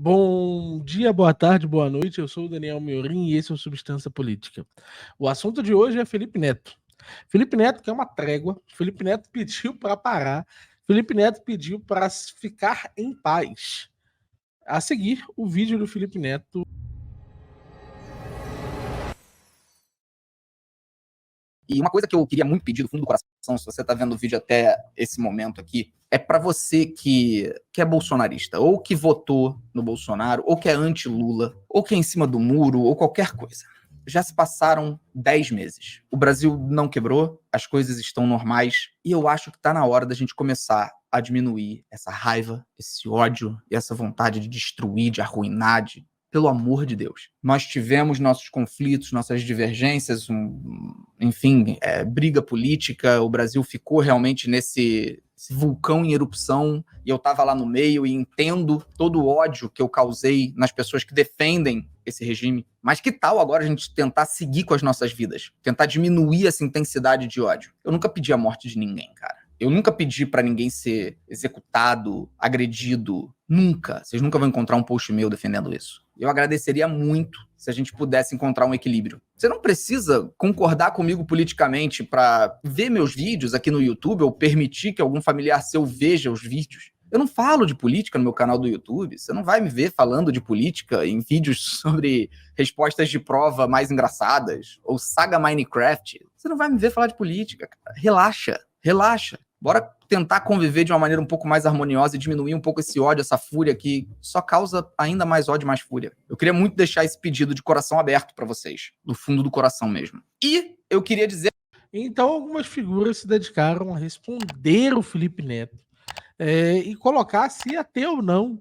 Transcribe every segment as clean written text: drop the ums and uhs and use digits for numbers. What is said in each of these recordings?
Bom dia, boa tarde, boa noite. Eu sou o Daniel Miorin e esse é o Substância Política. O assunto de hoje é Felipe Neto. Felipe Neto quer uma trégua. Felipe Neto pediu para parar. Felipe Neto pediu para ficar em paz. A seguir, o vídeo do Felipe Neto. E uma coisa que eu queria muito pedir do fundo do coração, se você está vendo o vídeo até esse momento aqui, é para você que é bolsonarista, ou que votou no Bolsonaro, ou que é anti-Lula, ou que é em cima do muro, ou qualquer coisa. Já se passaram 10 meses. O Brasil não quebrou, as coisas estão normais, e eu acho que está na hora da gente começar a diminuir essa raiva, esse ódio e essa vontade de destruir, de arruinar, pelo amor de Deus. Nós tivemos nossos conflitos, nossas divergências, enfim, briga política. O Brasil ficou realmente nesse vulcão em erupção e eu estava lá no meio e entendo todo o ódio que eu causei nas pessoas que defendem esse regime. Mas que tal agora a gente tentar seguir com as nossas vidas? Tentar diminuir essa intensidade de ódio? Eu nunca pedi a morte de ninguém, cara. Eu nunca pedi para ninguém ser executado, agredido. Nunca. Vocês nunca vão encontrar um post meu defendendo isso. Eu agradeceria muito se a gente pudesse encontrar um equilíbrio. Você não precisa concordar comigo politicamente para ver meus vídeos aqui no YouTube ou permitir que algum familiar seu veja os vídeos. Eu não falo de política no meu canal do YouTube. Você não vai me ver falando de política em vídeos sobre respostas de prova mais engraçadas ou saga Minecraft. Você não vai me ver falar de política, cara. Relaxa, relaxa. Bora tentar conviver de uma maneira um pouco mais harmoniosa e diminuir um pouco esse ódio, essa fúria que só causa ainda mais ódio e mais fúria. Eu queria muito deixar esse pedido de coração aberto para vocês, do fundo do coração mesmo. E eu queria dizer... Então, algumas figuras se dedicaram a responder o Felipe Neto e colocar se ia ter ou não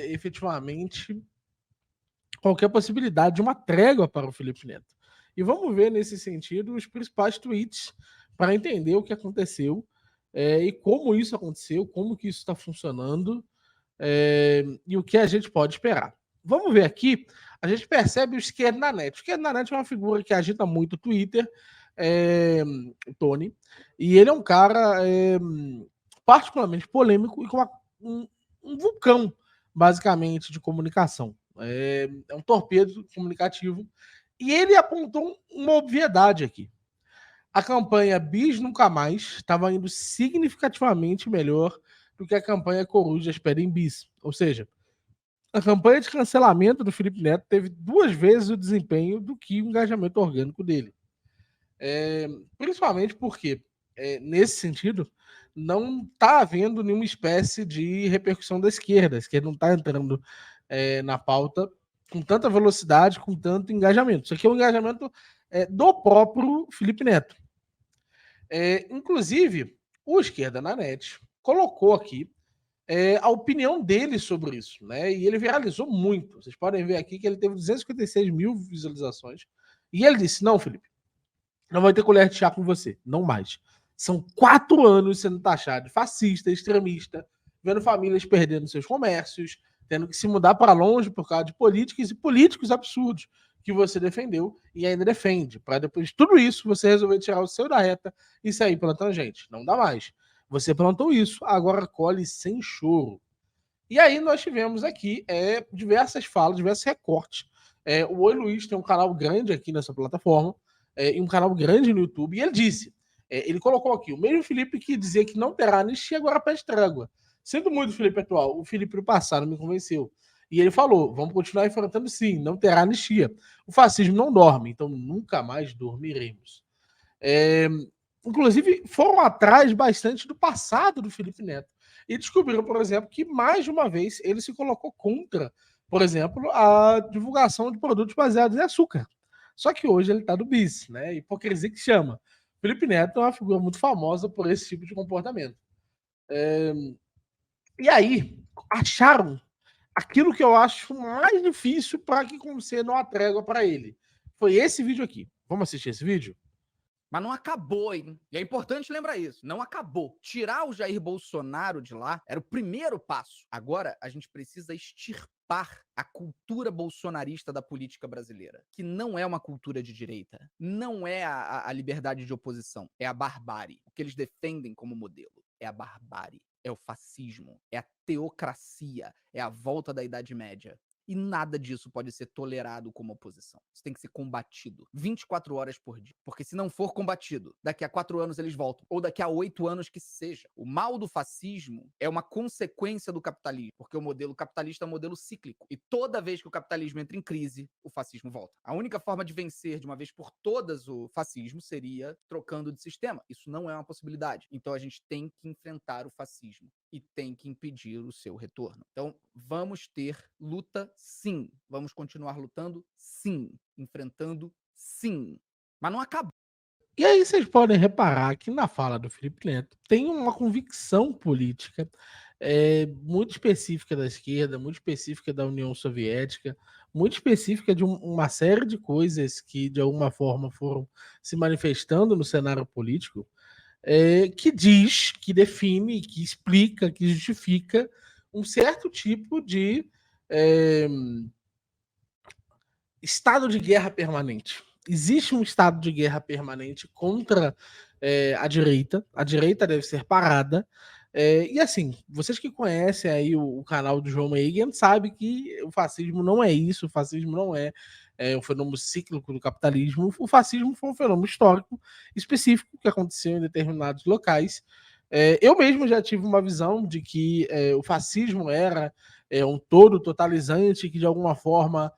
efetivamente qualquer possibilidade de uma trégua para o Felipe Neto. E vamos ver, nesse sentido, os principais tweets para entender o que aconteceu e como isso aconteceu, como que isso está funcionando e o que a gente pode esperar. Vamos ver aqui, a gente percebe o Esquerdo na Net. O Esquerdo na Net é uma figura que agita muito o Twitter, o Tony, e ele é um cara particularmente polêmico e com um vulcão, basicamente, de comunicação. É um torpedo comunicativo. E ele apontou uma obviedade aqui. A campanha Bis Nunca Mais estava indo significativamente melhor do que a campanha Corujas Pedem Bis. Ou seja, a campanha de cancelamento do Felipe Neto teve 2 vezes o desempenho do que o engajamento orgânico dele. Principalmente porque, nesse sentido, não está havendo nenhuma espécie de repercussão da esquerda. A esquerda não está entrando na pauta com tanta velocidade, com tanto engajamento. Isso aqui é um engajamento do próprio Felipe Neto. Inclusive, o Esquerda na Net colocou aqui a opinião dele sobre isso, né? E ele viralizou muito. Vocês podem ver aqui que ele teve 256 mil visualizações. E ele disse: Não, Felipe, não vai ter colher de chá com você, não mais. São 4 anos sendo taxado de fascista, extremista, vendo famílias perdendo seus comércios, tendo que se mudar para longe por causa de políticas e políticos absurdos que você defendeu e ainda defende. Para depois de tudo isso, você resolver tirar o seu da reta e sair pela tangente. Não dá mais. Você plantou isso, agora colhe sem choro. E aí nós tivemos aqui diversas falas, diversos recortes. O Oi Luiz tem um canal grande aqui nessa plataforma, e um canal grande no YouTube, e ele disse, ele colocou aqui, o mesmo Felipe que dizia que não terá anistia, agora pede trégua. Sendo muito o Felipe atual, o Felipe do passado me convenceu. E ele falou, vamos continuar enfrentando sim, não terá anistia. O fascismo não dorme, então nunca mais dormiremos. É, Inclusive, foram atrás bastante do passado do Felipe Neto. E descobriram, por exemplo, que mais de uma vez ele se colocou contra, por exemplo, a divulgação de produtos baseados em açúcar. Só que hoje ele está do bis, né? Hipocrisia que chama. Felipe Neto é uma figura muito famosa por esse tipo de comportamento. E aí, acharam aquilo que eu acho mais difícil para que você não trégua para ele. Foi esse vídeo aqui. Vamos assistir esse vídeo? Mas não acabou, hein? E é importante lembrar isso. Não acabou. Tirar o Jair Bolsonaro de lá era o primeiro passo. Agora, a gente precisa extirpar a cultura bolsonarista da política brasileira, que não é uma cultura de direita. Não é a liberdade de oposição. É a barbárie. O que eles defendem como modelo. é a barbárie, é o fascismo, é a teocracia, é a volta da Idade Média. E nada disso pode ser tolerado como oposição. Isso tem que ser combatido 24 horas por dia. Porque se não for combatido, daqui a 4 anos eles voltam. Ou daqui a 8 anos que seja. O mal do fascismo é uma consequência do capitalismo. Porque o modelo capitalista é um modelo cíclico. E toda vez que o capitalismo entra em crise, o fascismo volta. A única forma de vencer de uma vez por todas o fascismo seria trocando de sistema. Isso não é uma possibilidade. Então a gente tem que enfrentar o fascismo e tem que impedir o seu retorno. Então, vamos ter luta, sim. Vamos continuar lutando, sim. Enfrentando, sim. Mas não acabou. E aí vocês podem reparar que na fala do Felipe Neto tem uma convicção política muito específica da esquerda, muito específica da União Soviética, muito específica de uma série de coisas que de alguma forma foram se manifestando no cenário político, que diz, que define, que explica, que justifica um certo tipo de estado de guerra permanente. Existe um estado de guerra permanente contra a direita. A direita deve ser parada. E assim, vocês que conhecem aí o canal do João Meighan sabem que o fascismo não é isso, o fascismo não é um fenômeno cíclico do capitalismo. O fascismo foi um fenômeno histórico específico que aconteceu em determinados locais. Eu mesmo já tive uma visão de que o fascismo era um todo totalizante que de alguma forma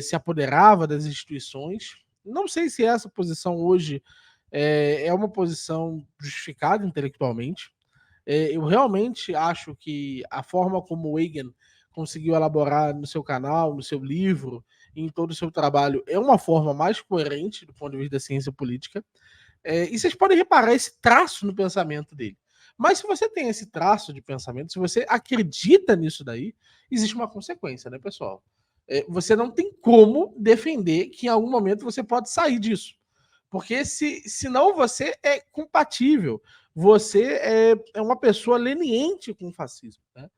se apoderava das instituições. Não sei se essa posição hoje é uma posição justificada intelectualmente. Eu realmente acho que a forma como o Reagan conseguiu elaborar no seu canal, no seu livro, em todo o seu trabalho, é uma forma mais coerente do ponto de vista da ciência política. E vocês podem reparar esse traço no pensamento dele. Mas se você tem esse traço de pensamento, se você acredita nisso daí, existe uma consequência, né, pessoal? Você não tem como defender que em algum momento você pode sair disso. Porque senão você é compatível. Você é uma pessoa leniente com o fascismo. Né?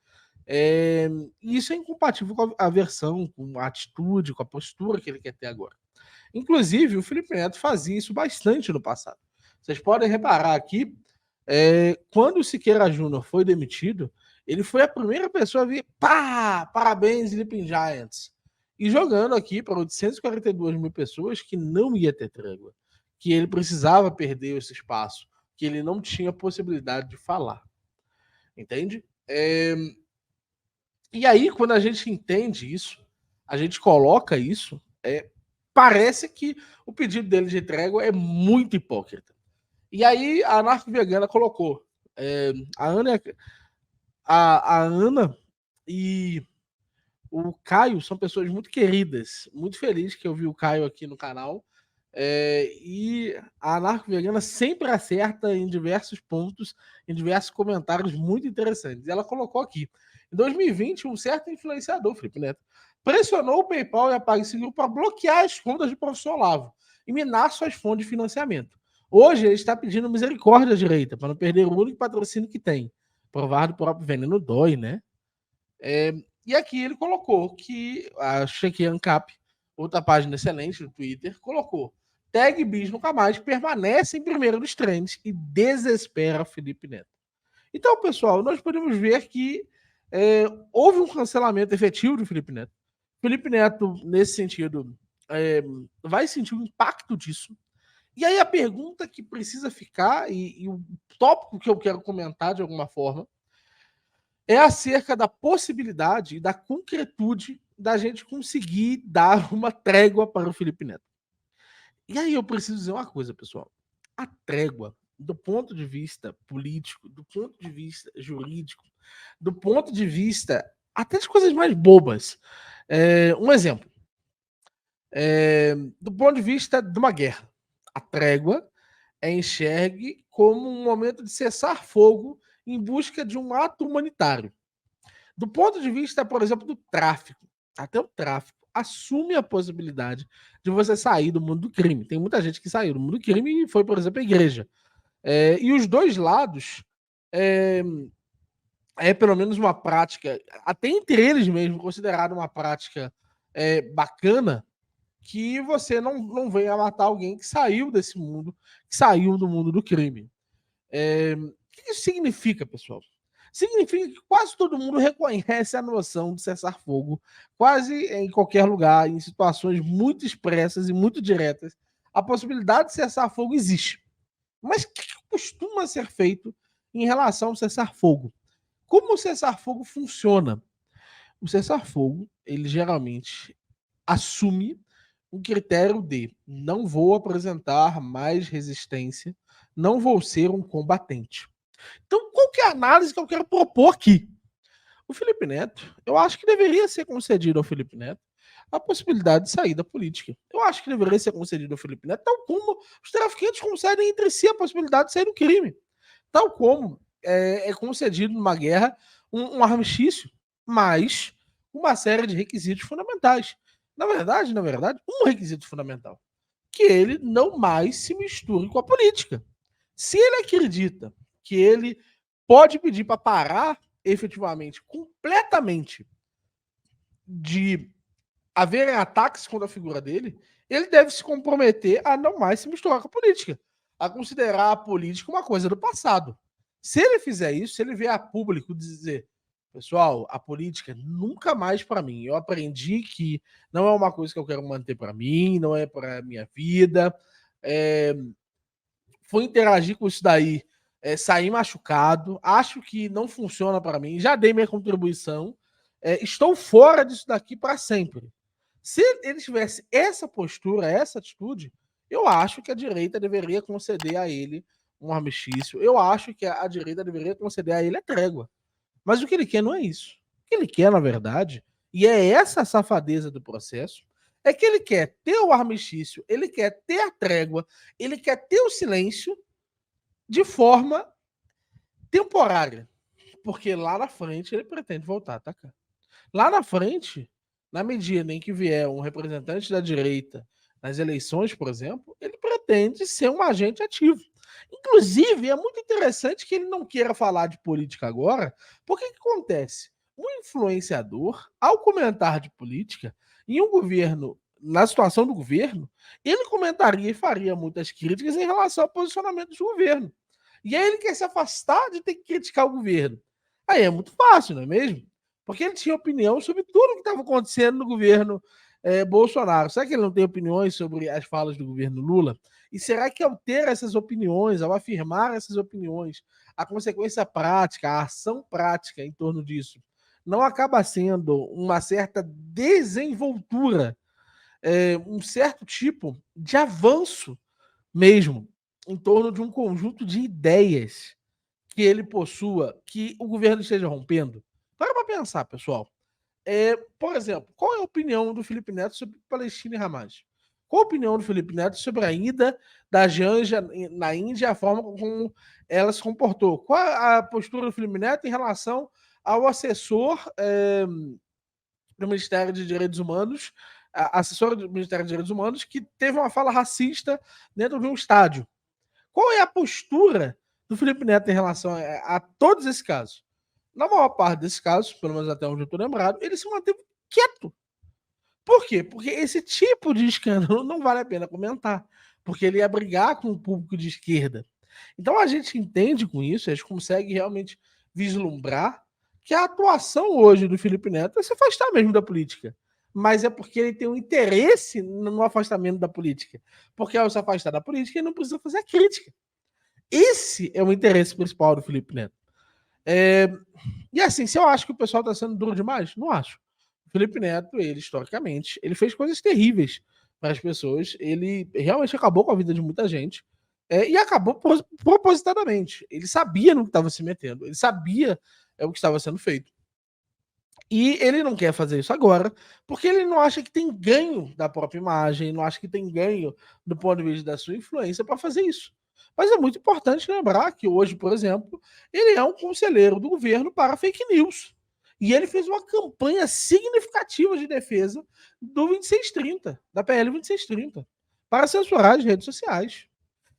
E isso é incompatível com a versão, com a atitude, com a postura que ele quer ter agora. Inclusive, o Felipe Neto fazia isso bastante no passado. Vocês podem reparar aqui, quando o Siqueira Júnior foi demitido, ele foi a primeira pessoa a vir, pá, parabéns, Sleeping Giants. E jogando aqui para 842 mil pessoas que não ia ter trégua, que ele precisava perder esse espaço, que ele não tinha possibilidade de falar. Entende? E aí, quando a gente entende isso, a gente coloca isso, parece que o pedido dele de trégua é muito hipócrita. E aí a anarco-vegana colocou a Ana e o Caio são pessoas muito queridas, muito feliz que eu vi o Caio aqui no canal. E a anarco-vegana sempre acerta em diversos pontos, em diversos comentários muito interessantes. E ela colocou aqui: em 2020, um certo influenciador, Felipe Neto, pressionou o PayPal e a PagSeguro para bloquear as contas do professor Olavo e minar suas fontes de financiamento. Hoje ele está pedindo misericórdia à direita para não perder o único patrocínio que tem. Provar do próprio veneno dói, né? E aqui ele colocou que a Cheque Ancap, outra página excelente do Twitter, colocou: tag bis nunca mais permanece em primeiro dos trends e desespera Felipe Neto. Então, pessoal, nós podemos ver que houve um cancelamento efetivo do Felipe Neto. Felipe Neto, nesse sentido, vai sentir o impacto disso. E aí a pergunta que precisa ficar, e o tópico que eu quero comentar de alguma forma, é acerca da possibilidade e da concretude da gente conseguir dar uma trégua para o Felipe Neto. E aí eu preciso dizer uma coisa, pessoal. A trégua, do ponto de vista político, do ponto de vista jurídico, do ponto de vista até das coisas mais bobas. Um exemplo. Do ponto de vista de uma guerra, a trégua enxergue como um momento de cessar fogo em busca de um ato humanitário. Do ponto de vista, por exemplo, do tráfico, até o tráfico assume a possibilidade de você sair do mundo do crime. Tem muita gente que saiu do mundo do crime e foi, por exemplo, à igreja. E os dois lados pelo menos uma prática, até entre eles mesmo, considerada uma prática bacana, que você não venha matar alguém que saiu desse mundo, que saiu do mundo do crime. que isso significa, pessoal? Significa que quase todo mundo reconhece a noção de cessar-fogo, quase em qualquer lugar, em situações muito expressas e muito diretas, a possibilidade de cessar-fogo existe. Mas o que costuma ser feito em relação ao cessar-fogo? Como o cessar-fogo funciona? O cessar-fogo, ele geralmente assume um critério de não vou apresentar mais resistência, não vou ser um combatente. Então, qual que é a análise que eu quero propor aqui? O Felipe Neto, eu acho que deveria ser concedido ao Felipe Neto a possibilidade de sair da política. Eu acho que deveria ser concedido ao Felipe Neto, tal como os traficantes concedem entre si a possibilidade de sair do crime. Tal como é concedido numa guerra um armistício, mas uma série de requisitos fundamentais. Na verdade, um requisito fundamental, que ele não mais se misture com a política. Se ele acredita que ele pode pedir para parar efetivamente, completamente, de haver ataques contra a figura dele, ele deve se comprometer a não mais se misturar com a política, a considerar a política uma coisa do passado. Se ele fizer isso, se ele vier a público dizer, pessoal, a política nunca mais para mim. Eu aprendi que não é uma coisa que eu quero manter para mim, não é para minha vida. Fui interagir com isso daí, sair machucado, acho que não funciona para mim, já dei minha contribuição, estou fora disso daqui para sempre. Se ele tivesse essa postura, essa atitude, eu acho que a direita deveria conceder a ele um armistício, eu acho que a direita deveria conceder a ele a trégua. Mas o que ele quer não é isso. O que ele quer, na verdade, e é essa safadeza do processo, é que ele quer ter o armistício, ele quer ter a trégua, ele quer ter o silêncio de forma temporária. Porque lá na frente ele pretende voltar a atacar. Lá na frente, na medida em que vier um representante da direita nas eleições, por exemplo, ele pretende ser um agente ativo. Inclusive, é muito interessante que ele não queira falar de política agora, porque o que acontece? Um influenciador, ao comentar de política, em um governo, na situação do governo, ele comentaria e faria muitas críticas em relação ao posicionamento do governo. E aí ele quer se afastar de ter que criticar o governo. Aí é muito fácil, não é mesmo? Porque ele tinha opinião sobre tudo que estava acontecendo no governo Bolsonaro. Será que ele não tem opiniões sobre as falas do governo Lula? E será que ao ter essas opiniões, ao afirmar essas opiniões, a consequência prática, a ação prática em torno disso, não acaba sendo uma certa desenvoltura, um certo tipo de avanço mesmo em torno de um conjunto de ideias que ele possua, que o governo esteja rompendo? Para pensar, pessoal. Por exemplo, qual é a opinião do Felipe Neto sobre Palestina e Hamas? Qual a opinião do Felipe Neto sobre a ida da Janja na Índia e a forma como ela se comportou? Qual a postura do Felipe Neto em relação ao assessor do Ministério de Direitos Humanos, assessora do Ministério de Direitos Humanos, que teve uma fala racista dentro de um estádio? Qual é a postura do Felipe Neto em relação a todos esses casos? Na maior parte desses casos, pelo menos até onde eu estou lembrado, ele se manteve quieto. Por quê? Porque esse tipo de escândalo não vale a pena comentar, porque ele ia brigar com o público de esquerda. Então a gente entende com isso, a gente consegue realmente vislumbrar que a atuação hoje do Felipe Neto é se afastar mesmo da política. Mas é porque ele tem um interesse no afastamento da política. Porque ao se afastar da política, ele não precisa fazer a crítica. Esse é o interesse principal do Felipe Neto. E assim, se eu acho que o pessoal está sendo duro demais, não acho. O Felipe Neto, ele historicamente, ele fez coisas terríveis para as pessoas. Ele realmente acabou com a vida de muita gente. E acabou propositadamente. Ele sabia no que estava se metendo. Ele sabia o que estava sendo feito. E ele não quer fazer isso agora, porque ele não acha que tem ganho da própria imagem, não acha que tem ganho do ponto de vista da sua influência para fazer isso. Mas é muito importante lembrar que hoje, por exemplo, ele é um conselheiro do governo para fake news. E ele fez uma campanha significativa de defesa do 2630, da PL 2630, para censurar as redes sociais.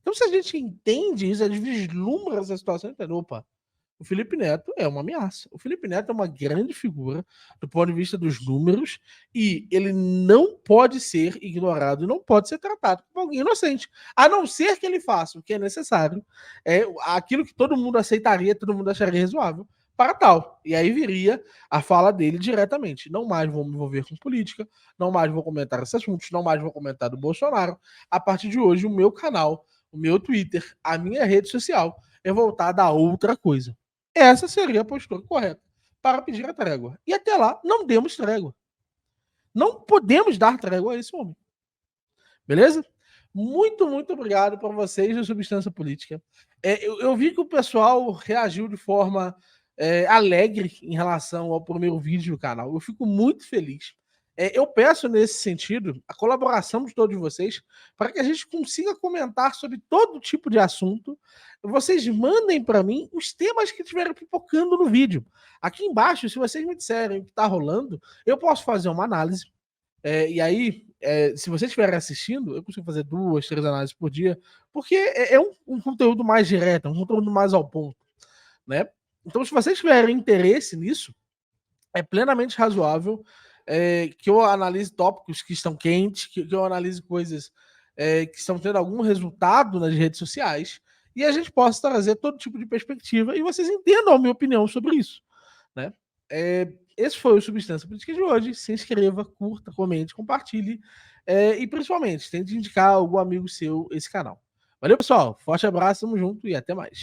Então, se a gente entende isso, a gente vislumbra essa situação, entende? Opa, O Felipe Neto é uma ameaça. O Felipe Neto é uma grande figura do ponto de vista dos números e ele não pode ser ignorado, não pode ser tratado como alguém inocente, a não ser que ele faça o que é necessário, aquilo que todo mundo aceitaria, todo mundo acharia razoável para tal. E aí viria a fala dele diretamente. Não mais vou me envolver com política, não mais vou comentar esses assuntos, não mais vou comentar do Bolsonaro. A partir de hoje, o meu canal, o meu Twitter, a minha rede social é voltada a outra coisa. Essa seria a postura correta para pedir a trégua. E até lá, não demos trégua. Não podemos dar trégua a esse homem. Beleza? Muito obrigado para vocês da Substância Política. Eu vi que o pessoal reagiu de forma alegre em relação ao primeiro vídeo do canal. Eu fico muito feliz. Eu peço, nesse sentido, a colaboração de todos vocês para que a gente consiga comentar sobre todo tipo de assunto. Vocês mandem para mim os temas que estiverem pipocando no vídeo. Aqui embaixo, se vocês me disserem o que está rolando, eu posso fazer uma análise. E aí, se vocês estiverem assistindo, eu consigo fazer 2, 3 análises por dia, porque é um conteúdo mais direto, um conteúdo mais ao ponto, né? Então, se vocês tiverem interesse nisso, é plenamente razoável que eu analise tópicos que estão quentes, que eu analise coisas que estão tendo algum resultado nas redes sociais, e a gente possa trazer todo tipo de perspectiva e vocês entendam a minha opinião sobre isso, né? Esse foi o Substância Política de hoje. Se inscreva, curta, comente, compartilhe e principalmente tente indicar algum amigo seu esse canal. Valeu, pessoal. Forte abraço, tamo junto e até mais.